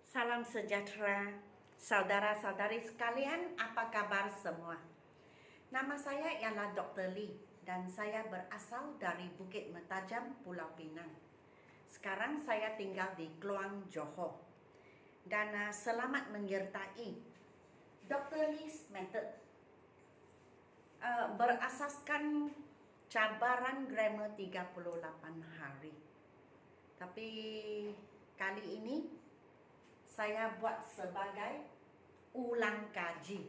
Salam sejahtera, saudara-saudari sekalian, apa kabar semua? Nama saya ialah Dr. Lee dan saya berasal dari Bukit Mertajam, Pulau Pinang. Sekarang saya tinggal di Kluang, Johor. Dan selamat menyertai Dr. Lee's Method. Berasaskan cabaran grammar 38 hari. Tapi kali ini saya buat sebagai ulang kaji,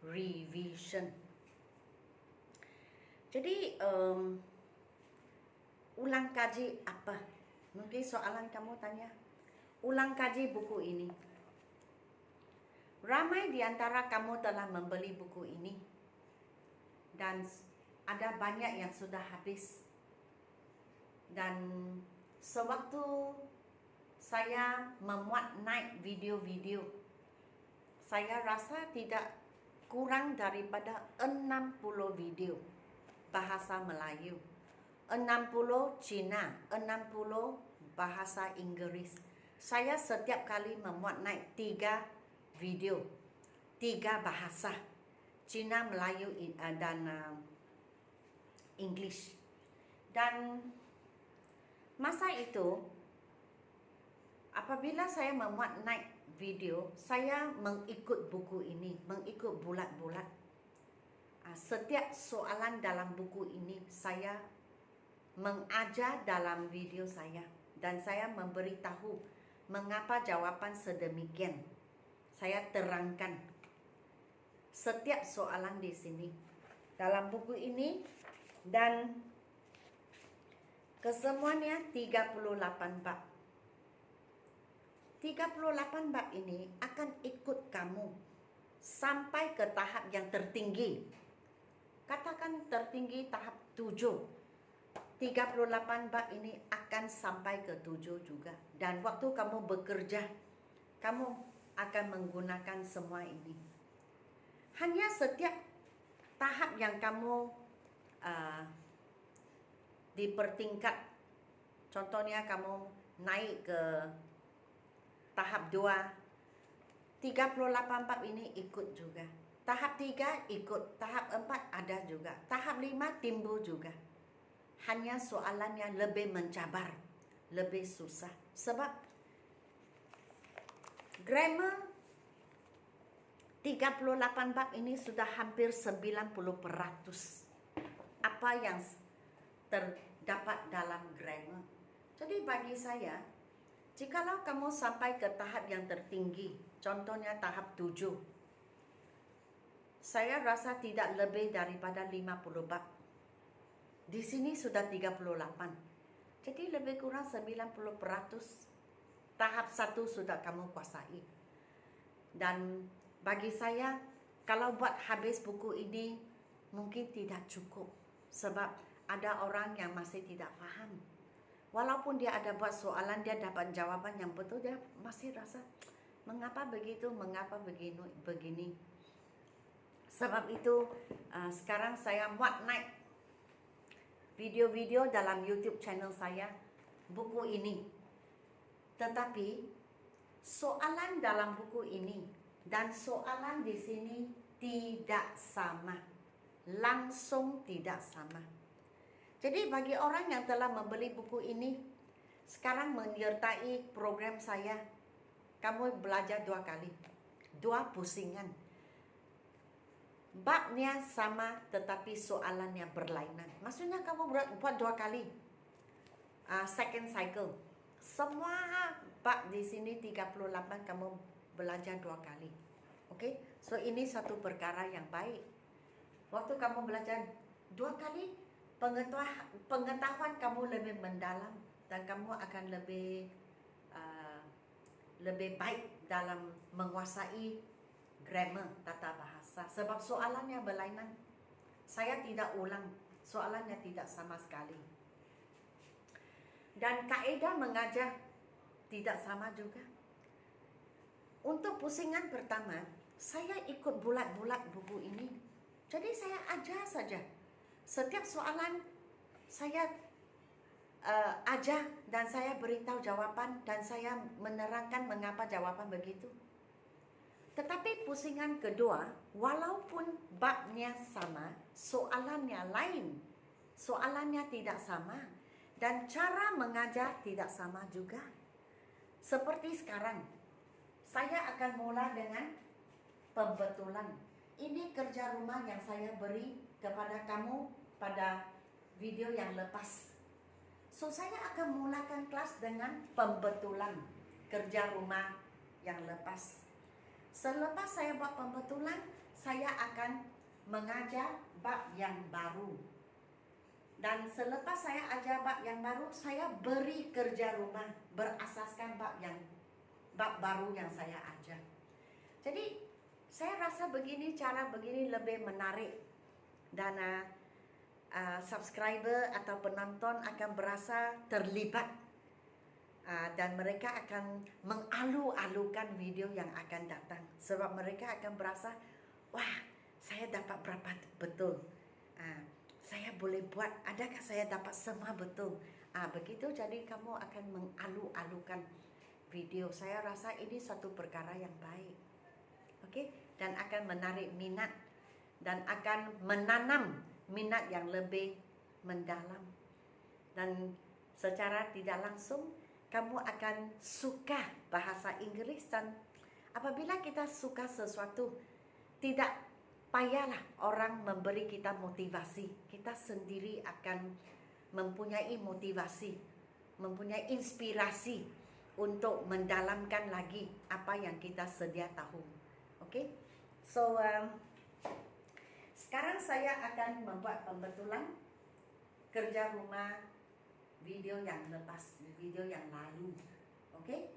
revision. Jadi ulang kaji apa? Mungkin soalan kamu tanya, ulang kaji buku ini. Ramai di antara kamu telah membeli buku ini dan ada banyak yang sudah habis. Dan sewaktu saya memuat naik video-video, saya rasa tidak kurang daripada 60 video bahasa Melayu, 60 Cina, 60 bahasa Inggris. Saya setiap kali memuat naik 3 video, 3 bahasa, Cina, Melayu dan English. Dan masa itu apabila saya memuat naik video, saya mengikut buku ini, mengikut bulat-bulat. Setiap soalan dalam buku ini saya mengajar dalam video saya dan saya memberitahu mengapa jawapan sedemikian. Saya terangkan setiap soalan di sini dalam buku ini dan kesemuanya 38 bab. 38 bab ini akan ikut kamu sampai ke tahap yang tertinggi. Katakan tertinggi tahap 7. 38 bab ini akan sampai ke 7 juga. Dan waktu kamu bekerja, kamu akan menggunakan semua ini. Hanya setiap tahap yang kamu dipertingkat. Contohnya kamu naik ke tahap 2, 38 bab ini ikut juga. Tahap 3 ikut, tahap 4 ada juga, tahap 5 timbul juga. Hanya soalannya lebih mencabar, lebih susah. Sebab grammar 38 bab ini sudah hampir 90% apa yang terdapat dalam grammar. Jadi bagi saya, jikalau kamu sampai ke tahap yang tertinggi, contohnya tahap 7, saya rasa tidak lebih daripada 50 bab. Di sini sudah 38. Jadi lebih kurang 90% tahap 1 sudah kamu kuasai. Dan bagi saya, kalau buat habis buku ini mungkin tidak cukup. Sebab ada orang yang masih tidak faham. Walaupun dia ada buat soalan, dia dapat jawaban yang betul, dia masih rasa mengapa begitu, mengapa begini. Sebab itu sekarang saya buat naik video-video dalam YouTube channel saya, buku ini. Tetapi soalan dalam buku ini dan soalan di sini tidak sama, langsung tidak sama. Jadi bagi orang yang telah membeli buku ini, sekarang menyertai program saya, kamu belajar 2 kali, 2 pusingan. Babnya sama tetapi soalannya berlainan. Maksudnya kamu buat 2 kali, second cycle. Semua bab di sini 38 kamu belajar 2 kali. Oke? So ini satu perkara yang baik. Waktu kamu belajar 2 kali, pengetahuan kamu lebih mendalam dan kamu akan lebih baik dalam menguasai grammar, tata bahasa. Sebab soalannya berlainan. Saya tidak ulang, soalannya tidak sama sekali. Dan kaedah mengajar tidak sama juga. Untuk pusingan pertama, saya ikut bulat-bulat buku ini. Jadi saya ajar saja. Setiap soalan saya aja dan saya beritahu jawapan dan saya menerangkan mengapa jawapan begitu. Tetapi pusingan kedua, walaupun babnya sama, soalannya lain. Soalannya tidak sama dan cara mengajar tidak sama juga. Seperti sekarang, saya akan mula dengan pembetulan. Ini kerja rumah yang saya beri kepada kamu pada video yang lepas. So, saya akan mulakan kelas dengan pembetulan kerja rumah yang lepas. Selepas saya buat pembetulan, saya akan mengajar bab yang baru. Dan selepas saya ajar bab yang baru, saya beri kerja rumah berasaskan bab baru yang saya ajar. Jadi, saya rasa cara begini lebih menarik. Dan subscriber atau penonton akan berasa terlibat dan mereka akan mengalu-alukan video yang akan datang sebab mereka akan berasa, wah, saya dapat berapa betul, saya boleh buat, adakah saya dapat semua betul, begitu. Jadi kamu akan mengalu-alukan video. Saya rasa ini satu perkara yang baik, okey, dan akan menarik minat dan akan menanam minat yang lebih mendalam. Dan secara tidak langsung kamu akan suka bahasa Inggeris. Dan apabila kita suka sesuatu, tidak payahlah orang memberi kita motivasi. Kita sendiri akan mempunyai motivasi, mempunyai inspirasi untuk mendalamkan lagi apa yang kita sedia tahu. Okey? So, sekarang saya akan membuat pembetulan kerja rumah video yang lepas, video yang lalu. Okay?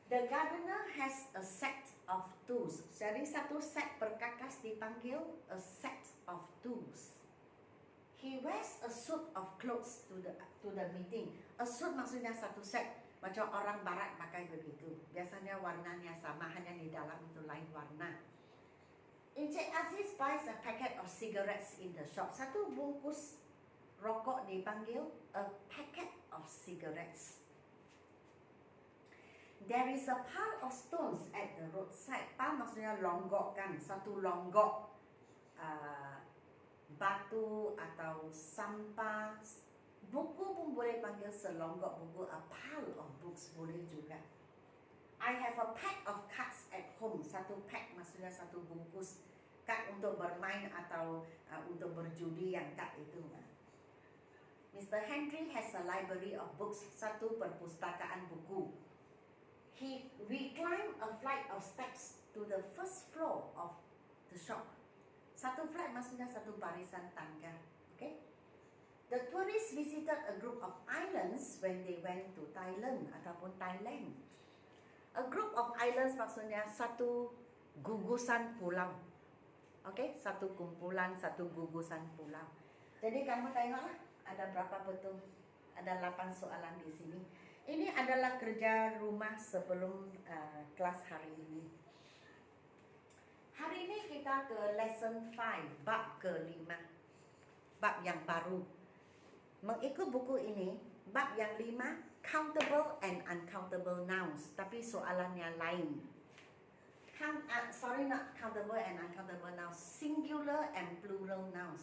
The gardener has a set of tools. Jadi satu set perkakas dipanggil a set of tools. He wears a suit of clothes to the meeting. A suit maksudnya satu set. Macam orang barat pakai begitu. Biasanya warnanya sama, hanya di dalam itu lain warna. Encik Aziz buys a packet of cigarettes in the shop. Satu bungkus rokok dipanggil a packet of cigarettes. There is a pile of stones at the roadside. Pile maksudnya longgok kan, satu longgok batu atau sampah. Buku pun boleh panggil selonggok buku. A pile of books boleh juga. I have a pack of cards at home. Satu pack maksudnya satu bungkus kad untuk bermain atau untuk berjudi yang kad itu. Mr. Henry has a library of books. Satu perpustakaan buku. We climb a flight of steps to the first floor of the shop. Satu flight maksudnya satu barisan tangga. Okay? The tourists visited a group of islands when they went to Thailand ataupun Thailand. A group of islands maksudnya satu gugusan pulau. Okey, satu kumpulan, satu gugusan pulau. Jadi kamu tengoklah ada berapa betul. Ada 8 soalan di sini. Ini adalah kerja rumah sebelum kelas hari ini. Hari ini kita ke lesson 5, bab ke-5. Bab yang baru. Mengikut buku ini, bab yang 5, countable and uncountable nouns, tapi soalannya lain. Not countable and uncountable nouns, singular and plural nouns.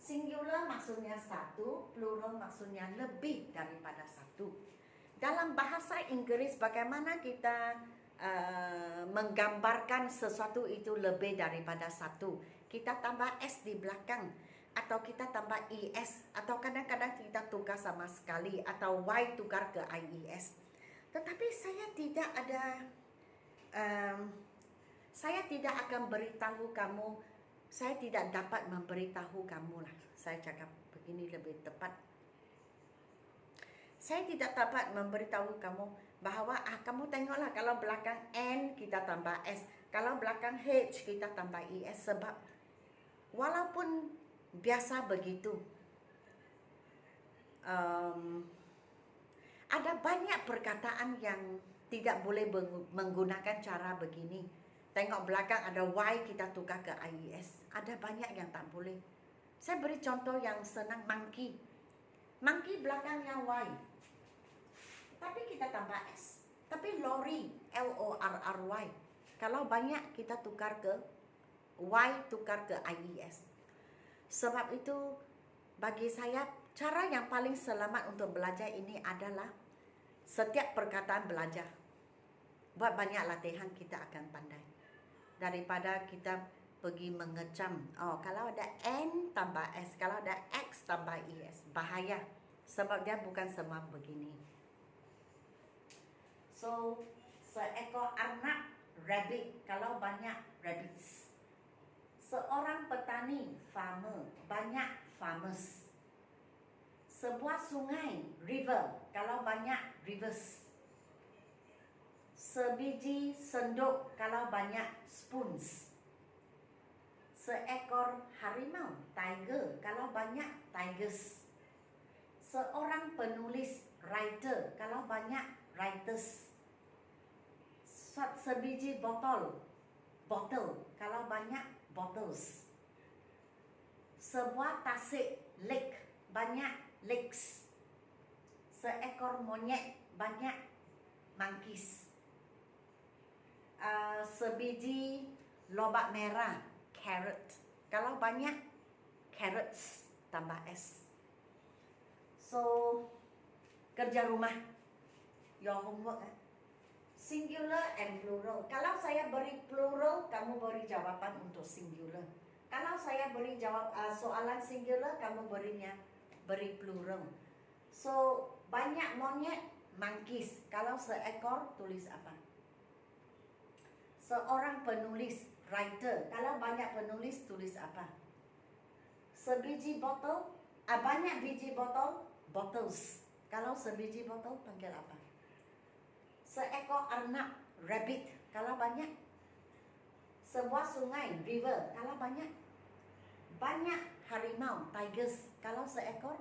Singular maksudnya satu, plural maksudnya lebih daripada satu. Dalam bahasa Inggris, bagaimana kita menggambarkan sesuatu itu lebih daripada satu? Kita tambah s di belakang, atau kita tambah es, atau kadang-kadang kita tukar sama sekali, atau y tukar ke ies. Tetapi saya tidak akan beritahu kamu, saya tidak dapat memberitahu kamu lah. Saya cakap begini lebih tepat. Saya tidak dapat memberitahu kamu bahawa kamu tengoklah, kalau belakang n kita tambah s, kalau belakang h kita tambah es, sebab walaupun biasa begitu, ada banyak perkataan yang tidak boleh menggunakan cara begini. Tengok belakang ada y kita tukar ke ies. Ada banyak yang tak boleh. Saya beri contoh yang senang, monkey. Monkey belakangnya Y. Tapi kita tambah S. Tapi lorry, LORRY. Kalau banyak kita tukar ke Y, tukar ke IES. Sebab itu bagi saya cara yang paling selamat untuk belajar ini adalah setiap perkataan belajar. Buat banyak latihan kita akan pandai. Daripada kita pergi mengecam. Oh, kalau ada N tambah S, kalau ada X tambah ES. Bahaya. Sebab dia bukan semua begini. So, seekor anak rabbit, kalau banyak rabbits. Seorang petani, farmer, banyak farmers. Sebuah sungai, river, kalau banyak rivers. Sebiji sendok, kalau banyak spoons. Seekor harimau, tiger, kalau banyak tigers. Seorang penulis, writer, kalau banyak writers. Sebiji botol, bottle, kalau banyak bottles. Sebuah tasik, lake, banyak lakes. Seekor monyet, banyak monkeys. Sebiji lobak merah, carrot, kalau banyak carrots, tambah S. So, kerja rumah, your homework. Singular and plural. Kalau saya beri plural, kamu beri jawaban untuk singular. Kalau saya beri jawab soalan singular, kamu beri plural. So, banyak monyet, monkeys. Kalau seekor, tulis apa? Seorang penulis, writer. Kalau banyak penulis, tulis apa? Sebiji botol, banyak biji botol, bottles. Kalau sebiji botol, panggil apa? Seekor arnab, rabbit. Kalau banyak. Sebuah sungai, river. Kalau banyak. Banyak harimau, tigers. Kalau seekor.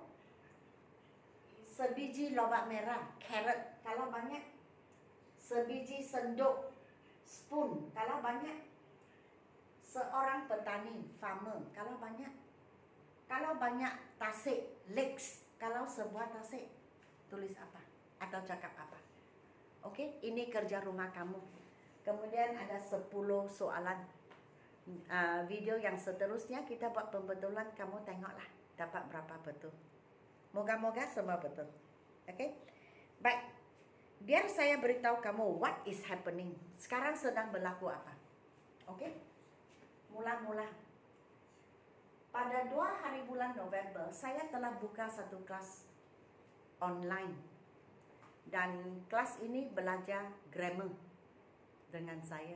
Sebiji lobak merah, carrot. Kalau banyak. Sebiji sendok, spoon. Kalau banyak. Seorang petani, farmer. Kalau banyak. Kalau banyak tasik, lakes. Kalau sebuah tasik, tulis apa? Atau cakap apa? Oke, ini kerja rumah kamu. Kemudian ada 10 soalan. Video yang seterusnya kita buat pembetulan. Kamu tengoklah dapat berapa betul. Moga-moga semua betul. Oke, baik. Biar saya beritahu kamu what is happening. Sekarang sedang berlaku apa. Oke, mula-mula. Pada 2 hari bulan November, saya telah buka satu kelas online. Dan kelas ini belajar grammar dengan saya.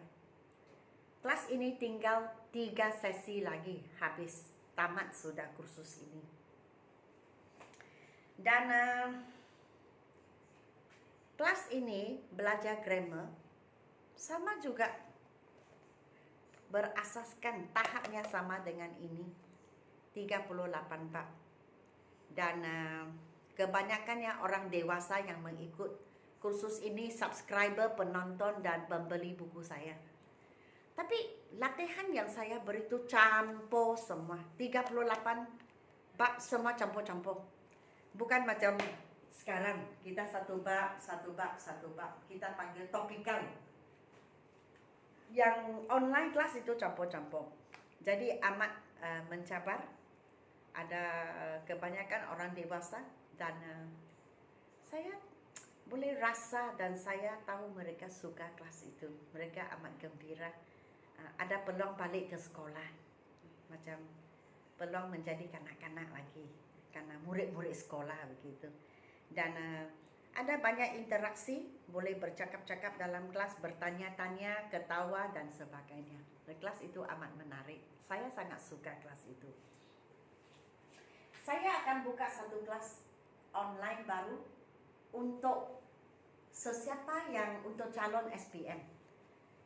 Kelas ini tinggal 3 sesi lagi habis. Tamat sudah kursus ini. Dan kelas ini belajar grammar sama juga berasaskan tahapnya sama dengan ini. 38 bab. Dan kebanyakannya orang dewasa yang mengikut kursus ini, subscriber, penonton, dan pembeli buku saya. Tapi latihan yang saya beri itu campur semua. 38 bab semua campur-campur. Bukan macam sekarang, kita satu bab. Kita panggil topikal. Yang online kelas itu campur-campur. Jadi amat mencabar. Ada kebanyakan orang dewasa. Dan saya boleh rasa dan saya tahu mereka suka kelas itu. Mereka amat gembira. Ada peluang balik ke sekolah. Macam peluang menjadi kanak-kanak lagi. Karena murid-murid sekolah begitu. Dan ada banyak interaksi. Boleh bercakap-cakap dalam kelas. Bertanya-tanya, ketawa dan sebagainya. Kelas itu amat menarik. Saya sangat suka kelas itu. Saya akan buka satu kelas online baru untuk sesiapa yang untuk calon SPM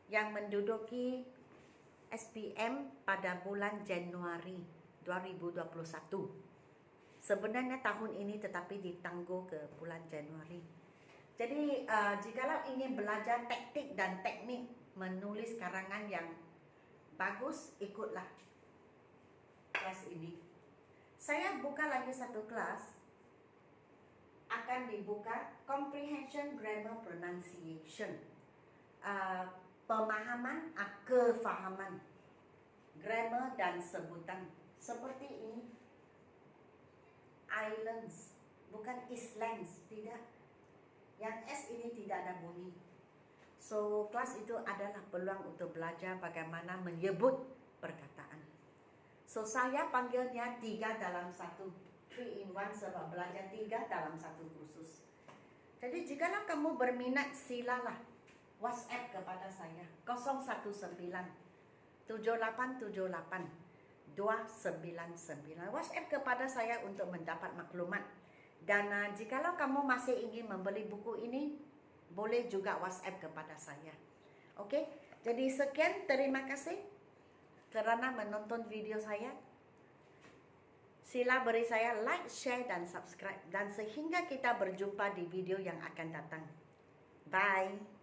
yang menduduki SPM pada bulan Januari 2021. Sebenarnya tahun ini tetapi ditangguh ke bulan Januari. Jadi jikalau ingin belajar taktik dan teknik menulis karangan yang bagus, ikutlah kelas ini. Saya buka lagi satu kelas akan dibuka comprehension, grammar, pronunciation. Pemahaman, kefahaman, grammar dan sebutan. Seperti ini, islands, bukan islands, tidak. Yang S ini tidak ada bunyi. So, kelas itu adalah peluang untuk belajar bagaimana menyebut perkataan. So, saya panggilnya 3 dalam 1, 3 in 1, sebab belajar 3 dalam 1 kursus. Jadi, jikalau kamu berminat, silalah WhatsApp kepada saya 019 7878 299. WhatsApp kepada saya untuk mendapat maklumat. Dan jikalau kamu masih ingin membeli buku ini, boleh juga WhatsApp kepada saya. Okey, jadi sekian, terima kasih kerana menonton video saya. Sila beri saya like, share dan subscribe. Dan sehingga kita berjumpa di video yang akan datang. Bye.